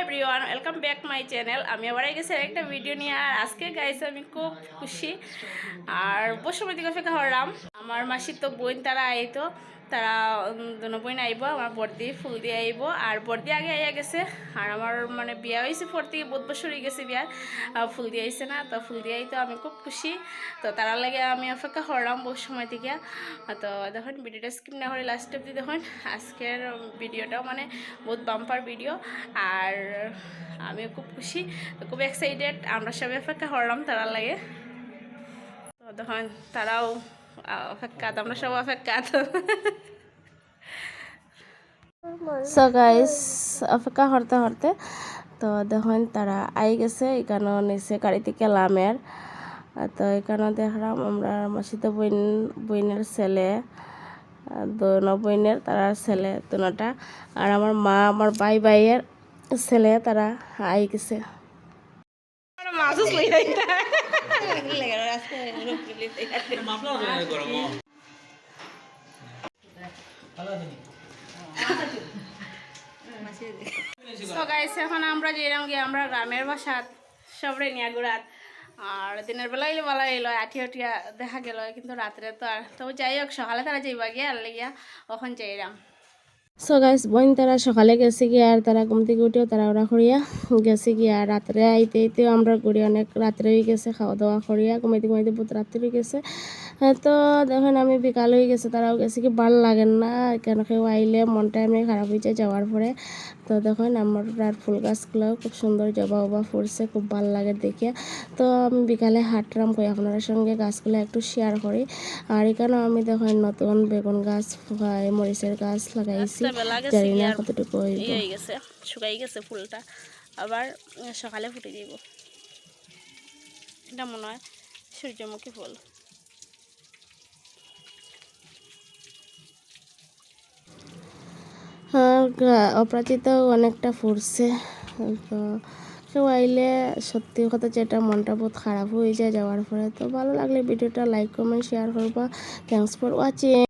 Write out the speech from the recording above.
Everyone, welcome back my channel. আমি আবার গেছি একটা ভিডিও নিয়ে। আর আজকে গাইছে আমি খুব খুশি আর বসে দিকে অপেক্ষা করলাম। আমার মাসির তো বোন তারা আইতো, তারা দুনো বোন আইব। আমার বর্দি ফুল দিয়ে আইব আর বর্দি আগে আইয়া গেছে। আর আমার মানে বিয়া হয়েছে পর থেকে বহুত বছর হয়ে গেছে বিয়ার, ফুল দিয়ে আইছে না, তো ফুল দিয়ে আইতো আমি খুব খুশি। তো তারা লাগে আমি অপেক্ষা করলাম বহু সময় থেকে। তো দেখুন ভিডিওটা স্কিপ না করে লাস্ট অব্দি দেখুন। আজকের ভিডিওটাও মানে বহুত বাম্পার ভিডিও আর আমি খুব খুশি, খুব এক্সাইটেড। আমরা সবাই অপেক্ষা করলাম তারা লাগে। তো দেখুন তারাও অপেক্ষা, আমরা সব অপেক্ষা। সো গাইস অপেক্ষা করতে করতে তো দেখুন তারা আই গেছে। এখানে নিচে গাড়ি থেকে লামের। তো এখানে দেখলাম আমরা মাসিতে বইনের ছেলে, দোনো বইনের তারা ছেলে দুটা, আর আমার মা আমার ভাইয়ের ছেলে তারা আই গেছে। এখন আমরা যেরকম গিয়ে আমরা গ্রামের বাসাত সবরে নিয়ে ঘুরাত। আর দিনের বেলা এলো বেলা এলো আঠিয়া উঠিয়া দেখা গেল, কিন্তু রাত্রে তো আর তো যাই হোক সকালে তারা যাইবা গিয়া আর লাগিয়া ওখান যাইরাম। সো গাইস বোন তারা সকালে গেছে গিয়ে আর তারা ঘুম থেকে উঠেও তারা ওরা করিয়া গেছে গিয়ে। আর রাত্রে আইতে আইতেও আমরা ঘুরি অনেক রাত্রে হয়ে গেছে, খাওয়া দাওয়া করিয়া ঘুমাইতে ঘুমাইতে বহুত রাত্রে হয়ে গেছে। তো দেখেন আমি বিকাল হয়ে গেছে, তারাও গেছে কি ভাল লাগেন না, কেন কেউ আইলে মনটা এমনি খারাপ হয়ে যায় যাওয়ার পরে। তো দেখেন আমার ফুল গাছগুলোও খুব সুন্দর জবা উবা ফুলছে, খুব ভালো লাগে দেখে। তো আমি বিকালে হাঁটলাম কই আপনাদের সঙ্গে গাছগুলো একটু শেয়ার করি। আর এখানেও আমি দেখেন নতুন বেগুন গাছ, মরিচের গাছ লাগাইছি, জানি না কতটুকু হয়ে গেছে, শুকাই গেছে ফুলটা, আবার সকালে ফুটে দিব। এটা মনে হয় সূর্যমুখী ফুল। অপরাজিতাও অনেকটা ফুটছে। তো কেউ আইলে সত্যি কথা যেটা মনটা বহুত খারাপ হয়ে যায় যাওয়ার পরে। তো ভালো লাগলে ভিডিওটা লাইক কমেন্ট শেয়ার করবা। Thanks for watching.